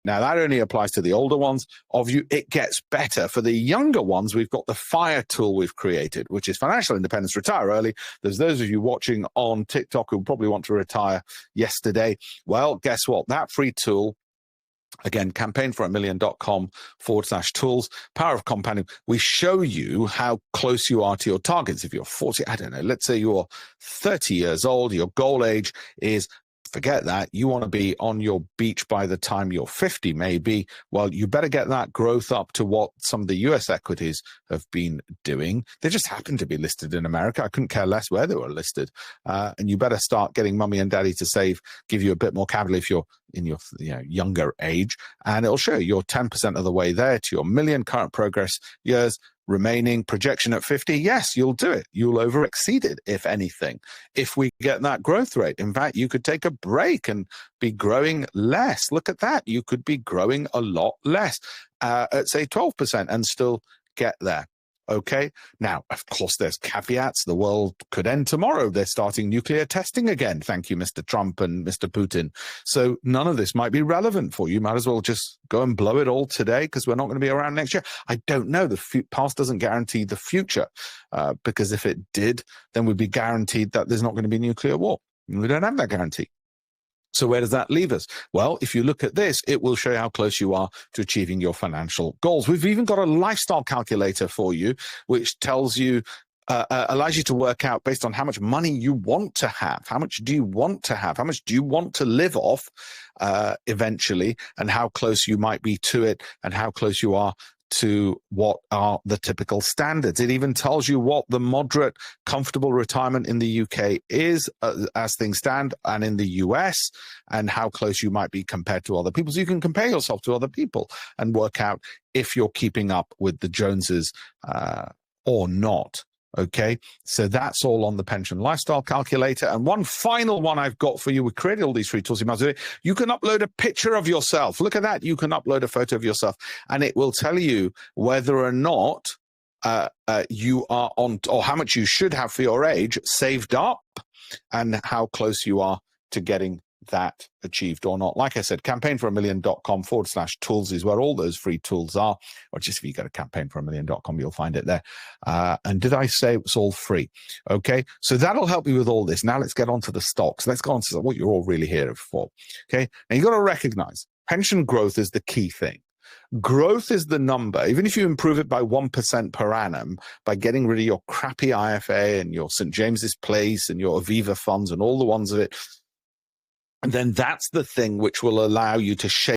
Now, that only applies to the older ones of you. It gets better. For the younger ones, we've got the FIRE tool we've created, which is Financial Independence Retire Early. There's those of you watching on TikTok who probably want to retire yesterday. Well, guess what? That free tool, again, campaignforamillion.com/tools, power of compounding. We show you how close you are to your targets. If you're 40, I don't know, let's say you're 30 years old, your goal age is, forget that, you want to be on your beach by the time you're 50, maybe. Well, you better get that growth up to what some of the US equities have been doing. They just happen to be listed in America. I couldn't care less where they were listed. And you better start getting mummy and daddy to save, give you a bit more capital if you're in your younger age. And it'll show you're 10% of the way there to your million current progress years. Remaining projection at 50, yes, you'll do it. You'll over exceed it, if anything. If we get that growth rate, in fact, you could take a break and be growing less. Look at that. You could be growing a lot less at, say, 12% and still get there. Okay. Now, of course, there's caveats. The world could end tomorrow. They're starting nuclear testing again. Thank you, Mr. Trump and Mr. Putin. So none of this might be relevant for you. Might as well just go and blow it all today because we're not going to be around next year. I don't know. The past doesn't guarantee the future because if it did, then we'd be guaranteed that there's not going to be nuclear war. We don't have that guarantee. So where does that leave us? Well, if you look at this, it will show you how close you are to achieving your financial goals. We've even got a lifestyle calculator for you, which tells you, allows you to work out based on how much money you want to have. How much do you want to have? How much do you want to live off eventually, and how close you might be to it, and how close you are to what are the typical standards. It even tells you what the moderate, comfortable retirement in the UK is as things stand, and in the US, and how close you might be compared to other people. So you can compare yourself to other people and work out if you're keeping up with the Joneses or not. Okay, so that's all on the pension lifestyle calculator. And one final one I've got for you. We created all these free tools. You can upload a picture of yourself. Look at that. You can upload a photo of yourself, and it will tell you whether or not you are on, or how much you should have for your age saved up, and how close you are to getting that achieved or not. Like I said, campaignforamillion.com/tools is where all those free tools are, or just if you go to campaignforamillion.com, you'll find it there. And did I say it was all free? Okay, so that'll help you with all this. Now let's get on to the stocks. Let's go on to what you're all really here for. Okay, and you got to recognize pension growth is the key thing. Growth is the number. Even if you improve it by 1% per annum by getting rid of your crappy IFA and your St. James's Place and your Aviva funds and all the ones of it, and then that's the thing which will allow you to shape